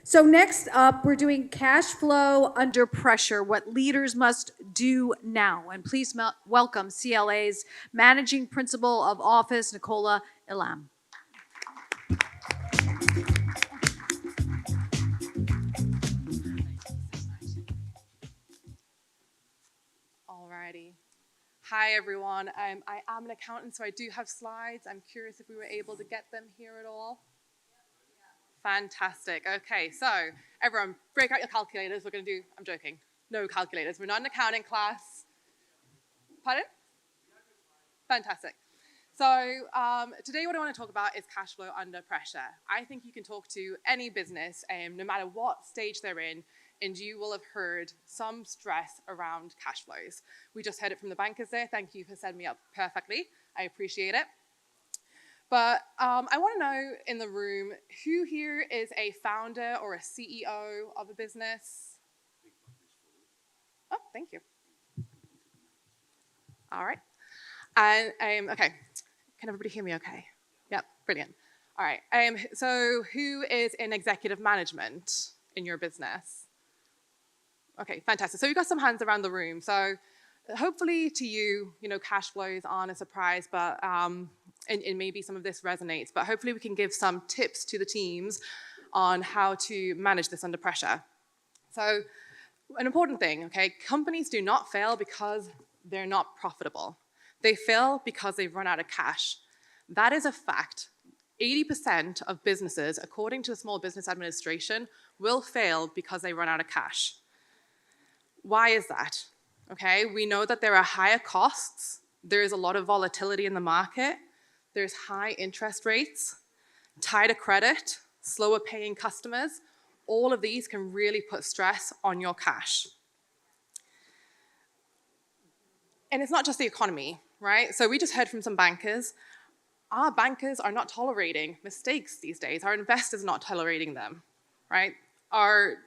So next up, we're doing cash flow under pressure, what leaders must do now. And please welcome CLA's Managing Principal of Office, Nicola Ellam. Alrighty. Hi, everyone. I am an accountant, so I do have slides. I'm curious if we were able to get them here at all. Fantastic. Okay, so everyone, break out your calculators. We're going to do, I'm joking, no calculators. We're not an accounting class. Pardon? Fantastic. So today what I want to talk about is cash flow under pressure. I think you can talk to any business, no matter what stage they're in, and you will have heard some stress around cash flows. We just heard it from the bankers there. Thank you for setting me up perfectly. I appreciate it. But I want to know in the room, who here is a founder or a CEO of a business? Oh, thank you. All right. And okay, can everybody hear me okay? Yep, brilliant. All right, so who is in executive management in your business? Okay, fantastic. So you've got some hands around the room. So hopefully to you, cash flows aren't a surprise, but and maybe some of this resonates, but hopefully we can give some tips to the teams on how to manage this under pressure. So an important thing, okay, companies do not fail because they're not profitable. They fail because they've run out of cash. That is a fact. 80% of businesses, according to the Small Business Administration, will fail because they run out of cash. Why is that? Okay, we know that there are higher costs. There is a lot of volatility in the market. There's high interest rates, tighter credit, slower paying customers. All of these can really put stress on your cash. And it's not just the economy, right? So we just heard from some bankers. Our bankers are not tolerating mistakes these days. Our investors are not tolerating them, right? Our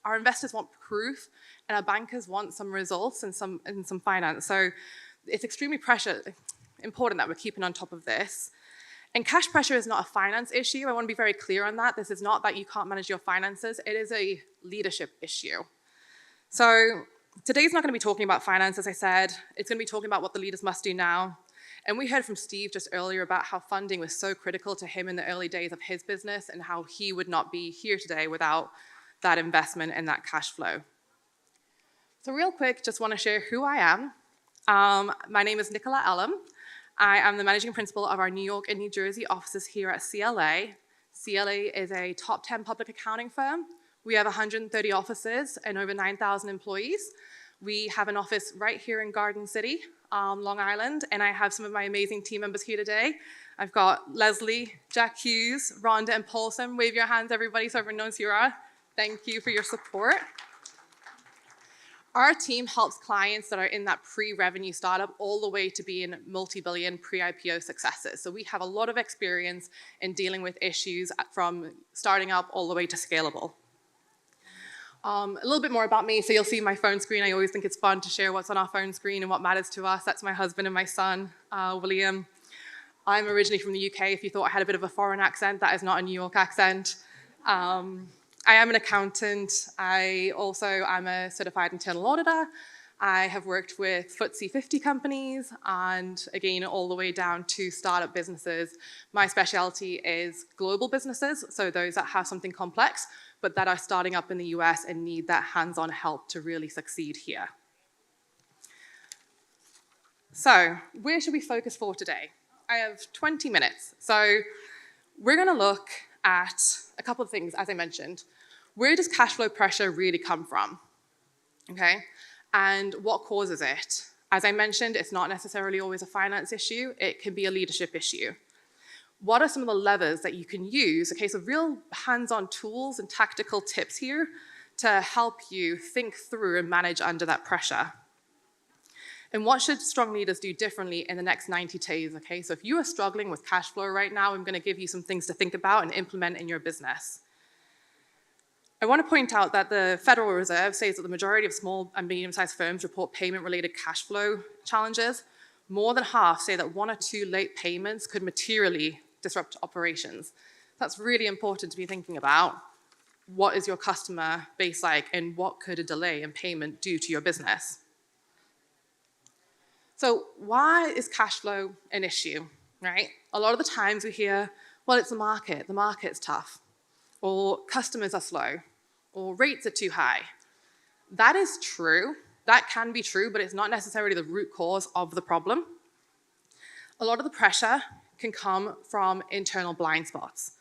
investors want proof, and our bankers want some results and some finance. So it's extremely important that we're keeping on top of this. And cash pressure is not a finance issue. I want to be very clear on that. This is not that you can't manage your finances. It is a leadership issue. So today's not going to be talking about finance, as I said. It's going to be talking about what the leaders must do now. And we heard from Steve just earlier about how funding was so critical to him in the early days of his business and how he would not be here today without that investment and that cash flow. So real quick, just want to share who I am. My name is Nicola Ellam. I am the managing principal of our New York and New Jersey offices here at CLA. CLA is a top 10 public accounting firm. We have 130 offices and over 9,000 employees. We have an office right here in Garden City, Long Island, and I have some of my amazing team members here today. I've got Leslie, Jack Hughes, Rhonda, and Paulson. Wave your hands, everybody, so everyone knows who you are. Thank you for your support. Our team helps clients that are in that pre-revenue startup all the way to being multi-billion pre-IPO successes. So we have a lot of experience in dealing with issues from starting up all the way to scalable. A little bit more about me. So you'll see my phone screen. I always think it's fun to share what's on our phone screen and what matters to us. That's my husband and my son, William. I'm originally from the UK. If you thought I had a bit of a foreign accent, that is not a New York accent. I am an accountant. I also am a certified internal auditor. I have worked with FTSE 50 companies and again, all the way down to startup businesses. My specialty is global businesses, so those that have something complex, but that are starting up in the US and need that hands-on help to really succeed here. So where should we focus for today? I have 20 minutes. So we're gonna look at a couple of things, as I mentioned. Where does cash flow pressure really come from? Okay, and what causes it? As I mentioned, it's not necessarily always a finance issue. It can be a leadership issue. What are some of the levers that you can use? Okay, so real hands-on tools and tactical tips here to help you think through and manage under that pressure. And what should strong leaders do differently in the next 90 days, okay? So if you are struggling with cash flow right now, I'm gonna give you some things to think about and implement in your business. I want to point out that the Federal Reserve says that the majority of small and medium-sized firms report payment-related cash flow challenges. More than half say that 1 or 2 late payments could materially disrupt operations. That's really important to be thinking about. what is your customer base like, and what could a delay in payment do to your business? So why is cash flow an issue, right? A lot of the times we hear, well, it's the market's tough, or customers are slow, or rates are too high. That is true, that can be true, but it's not necessarily the root cause of the problem. A lot of the pressure can come from internal blind spots,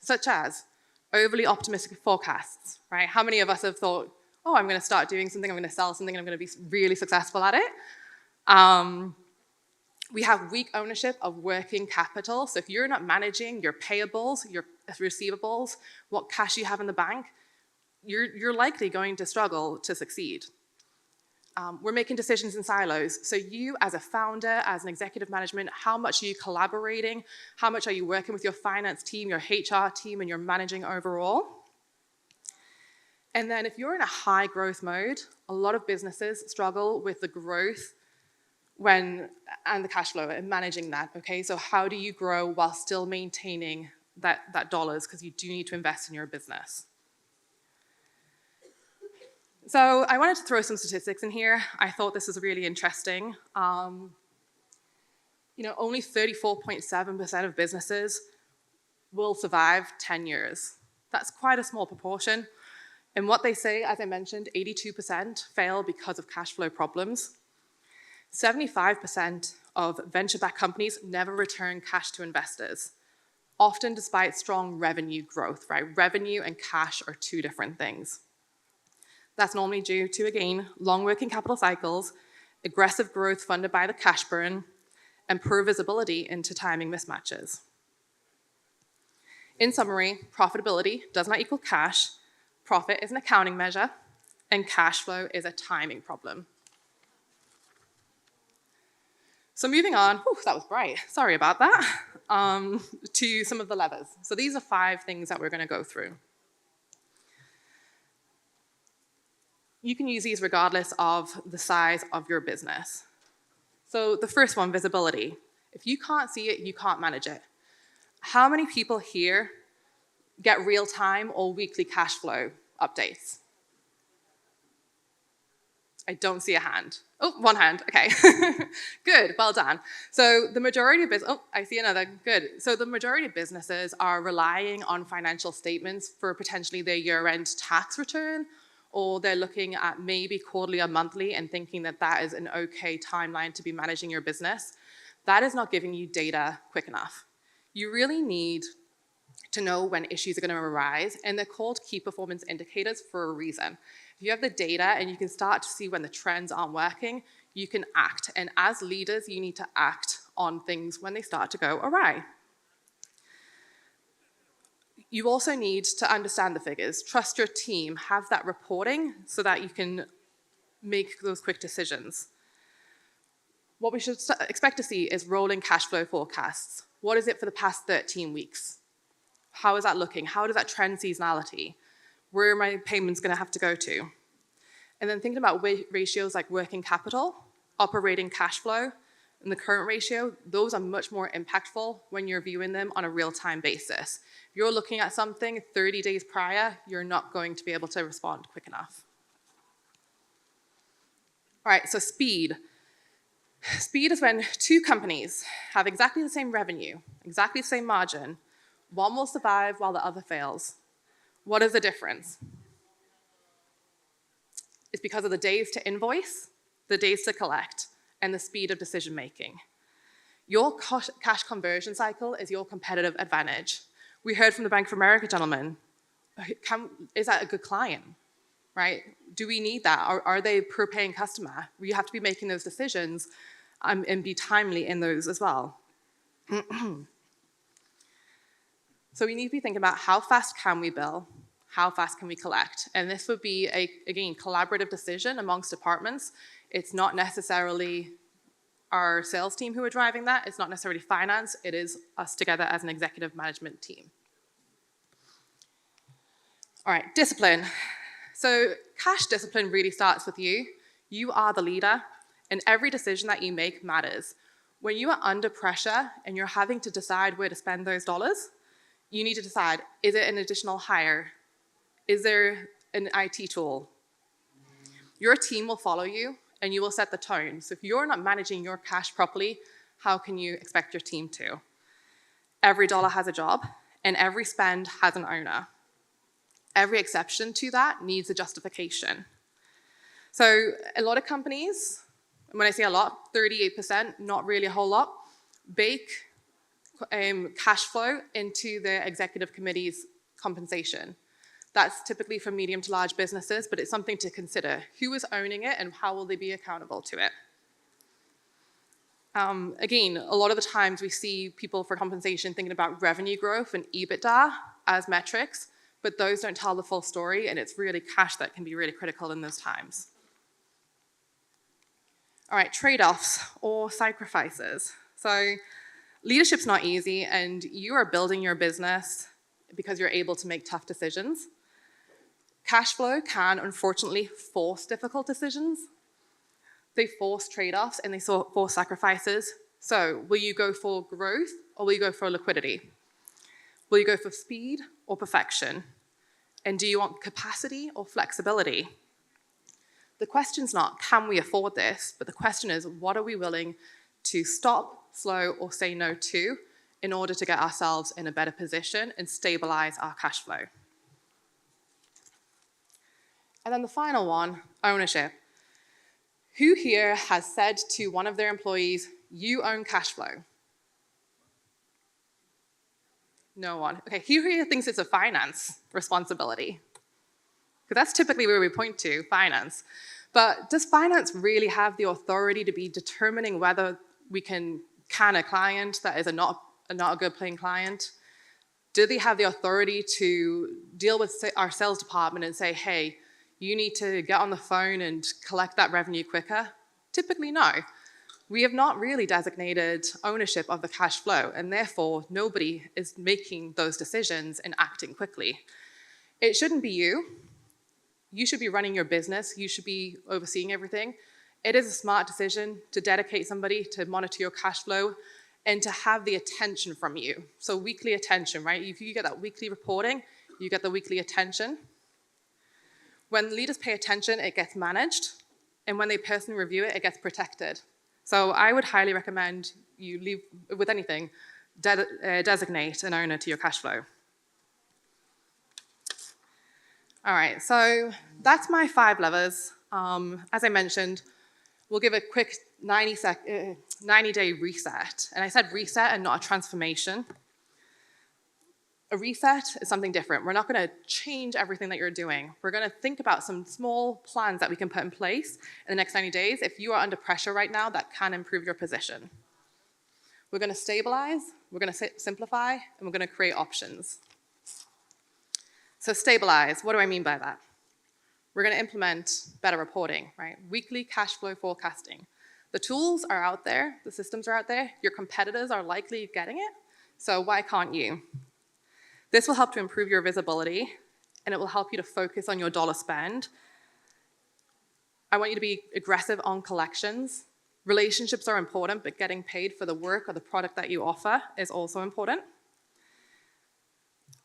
such as overly optimistic forecasts, right? How many of us have thought, oh, I'm going to start doing something, I'm going to sell something, I'm going to be really successful at it? We have weak ownership of working capital. So if you're not managing your payables, your receivables, what cash you have in the bank, you're likely going to struggle to succeed. We're making decisions in silos. So you as a founder, as an executive management, how much are you collaborating? How much are you working with your finance team, your HR team, and you're managing overall? And then if you're in a high growth mode, a lot of businesses struggle with the growth and the cash flow and managing that, okay? So how do you grow while still maintaining that dollars, because you do need to invest in your business. So I wanted to throw some statistics in here. I thought this was really interesting. Only 34.7% of businesses will survive 10 years. That's quite a small proportion. And what they say, as I mentioned, 82% fail because of cash flow problems. 75% of venture-backed companies never return cash to investors, often despite strong revenue growth, right? Revenue and cash are two different things. That's normally due to, again, long working capital cycles, aggressive growth funded by the cash burn, and poor visibility into timing mismatches. In summary, profitability does not equal cash, profit is an accounting measure, and cash flow is a timing problem. So moving on, whew, that was bright, sorry about that, to some of the levers. So these are 5 things that we're going to go through. You can use these regardless of the size of your business. So the first one, visibility. If you can't see it, you can't manage it. How many people here get real-time or weekly cash flow updates? I don't see a hand. Oh, one hand, okay. Good, well done. So the majority of business, oh, I see another, good. So the majority of businesses are relying on financial statements for potentially their year-end tax return, or they're looking at maybe quarterly or monthly and thinking that that is an okay timeline to be managing your business. That is not giving you data quick enough. You really need to know when issues are going to arise, and they're called key performance indicators for a reason. If you have the data and you can start to see when the trends aren't working, you can act. And as leaders, you need to act on things when they start to go awry. You also need to understand the figures, trust your team, have that reporting so that you can make those quick decisions. What we should expect to see is rolling cash flow forecasts. What is it for the past 13 weeks? How is that looking? How does that trend seasonality? Where are my payments going to have to go to? And then thinking about ratios like working capital, operating cash flow, and the current ratio, those are much more impactful when you're viewing them on a real-time basis. If you're looking at something 30 days prior, you're not going to be able to respond quick enough. All right, so speed. Speed is when 2 companies have exactly the same revenue, exactly the same margin. One will survive while the other fails. What is the difference? It's because of the days to invoice, the days to collect, and the speed of decision making. Your cash conversion cycle is your competitive advantage. We heard from the Bank of America gentleman. Is that a good client, right? Do we need that? Are they per paying customer? You have to be making those decisions and be timely in those as well. So we need to be thinking about how fast can we bill, how fast can we collect? And this would be, again, collaborative decision amongst departments. It's not necessarily our sales team who are driving that. It's not necessarily finance. It is us together as an executive management team. All right, discipline. So cash discipline really starts with you. You are the leader, and every decision that you make matters. When you are under pressure and you're having to decide where to spend those dollars, you need to decide, is it an additional hire? Is there an IT tool? Your team will follow you, and you will set the tone. So if you're not managing your cash properly, how can you expect your team to? Every dollar has a job, and every spend has an owner. Every exception to that needs a justification. So a lot of companies, when I say a lot, 38%, not really a whole lot, bake cash flow into the executive committee's compensation. That's typically for medium to large businesses, but it's something to consider. Who is owning it and how will they be accountable to it? Again, a lot of the times we see people for compensation thinking about revenue growth and EBITDA as metrics, but those don't tell the full story, and it's really cash that can be really critical in those times. All right, trade-offs or sacrifices. So leadership's not easy, and you are building your business because you're able to make tough decisions. Cash flow can, unfortunately, force difficult decisions. They force trade-offs and they force sacrifices. So will you go for growth or will you go for liquidity? Will you go for speed or perfection? And do you want capacity or flexibility? The question's not, can we afford this? But the question is, what are we willing to stop, slow, or say no to in order to get ourselves in a better position and stabilize our cash flow? And then the final one, ownership. Who here has said to one of their employees, you own cash flow? No one. Okay, who here thinks it's a finance responsibility? Because that's typically where we point to, finance. But does finance really have the authority to be determining whether we can a client that is not a good paying client? Do they have the authority to deal with our sales department and say, hey, you need to get on the phone and collect that revenue quicker? Typically, no. We have not really designated ownership of the cash flow, and therefore, nobody is making those decisions and acting quickly. It shouldn't be you. You should be running your business. You should be overseeing everything. It is a smart decision to dedicate somebody to monitor your cash flow and to have the attention from you. So weekly attention, right? If you get that weekly reporting, you get the weekly attention. When leaders pay attention, it gets managed. And when they personally review it, it gets protected. So I would highly recommend you leave, with anything, designate an owner to your cash flow. All right, so that's my 5 levers. As I mentioned, we'll give a quick 90-day reset. And I said reset and not a transformation. A reset is something different. We're not going to change everything that you're doing. We're going to think about some small plans that we can put in place in the next 90 days. If you are under pressure right now, that can improve your position. We're going to stabilize, we're going to simplify, and we're going to create options. So stabilize, what do I mean by that? We're going to implement better reporting, right? Weekly cash flow forecasting. The tools are out there, the systems are out there, your competitors are likely getting it, so why can't you? This will help to improve your visibility, and it will help you to focus on your dollar spend. I want you to be aggressive on collections. Relationships are important, but getting paid for the work or the product that you offer is also important.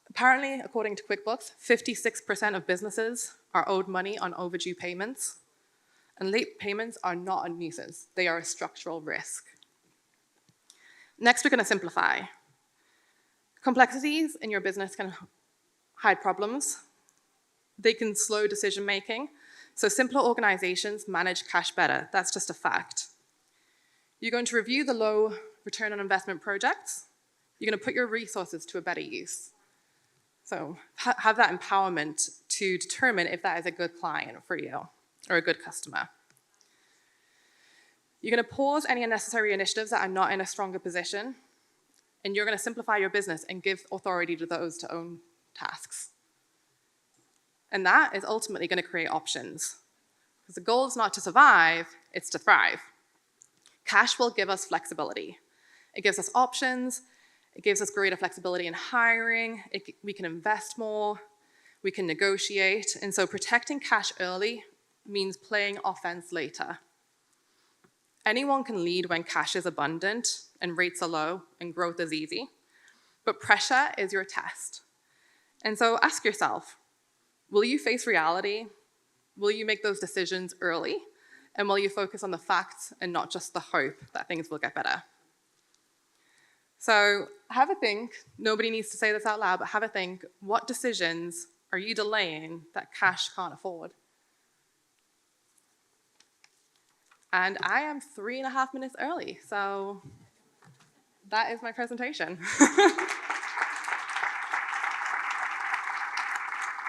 Apparently, according to QuickBooks, 56% of businesses are owed money on overdue payments, and late payments are not a nuisance. They are a structural risk. Next, we're going to simplify. Complexities in your business can hide problems. They can slow decision-making. So simpler organizations manage cash better. That's just a fact. You're going to review the low return on investment projects. You're going to put your resources to a better use. So have that empowerment to determine if that is a good client for you or a good customer. You're going to pause any unnecessary initiatives that are not in a stronger position. And you're going to simplify your business and give authority to those to own tasks. And that is ultimately going to create options. Because the goal is not to survive, it's to thrive. Cash will give us flexibility. It gives us options. It gives us greater flexibility in hiring. We can invest more. We can negotiate. And so protecting cash early means playing offense later. Anyone can lead when cash is abundant and rates are low and growth is easy. But pressure is your test. And so ask yourself, Will you face reality? Will you make those decisions early? And will you focus on the facts and not just the hope that things will get better? So have a think. Nobody needs to say this out loud, but have a think. What decisions are you delaying that cash can't afford? And I am 3.5 minutes early, so that is my presentation.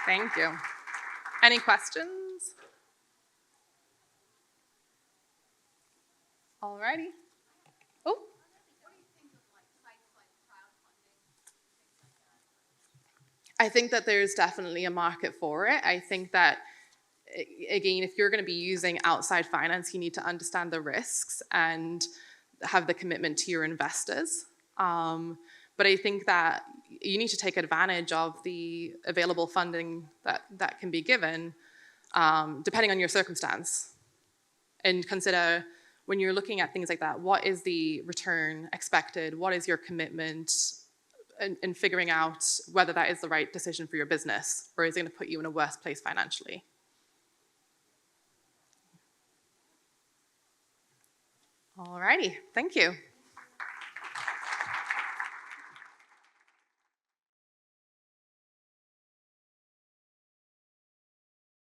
Thank you. Any questions? Alrighty. Oh. I think that there's definitely a market for it. I think that, again, if you're going to be using outside finance, you need to understand the risks and have the commitment to your investors. But I think that you need to take advantage of the available funding that can be given, depending on your circumstance. And consider, when you're looking at things like that, what is the return expected? What is your commitment? And figuring out whether that is the right decision for your business, or is it going to put you in a worse place financially. Alrighty, thank you.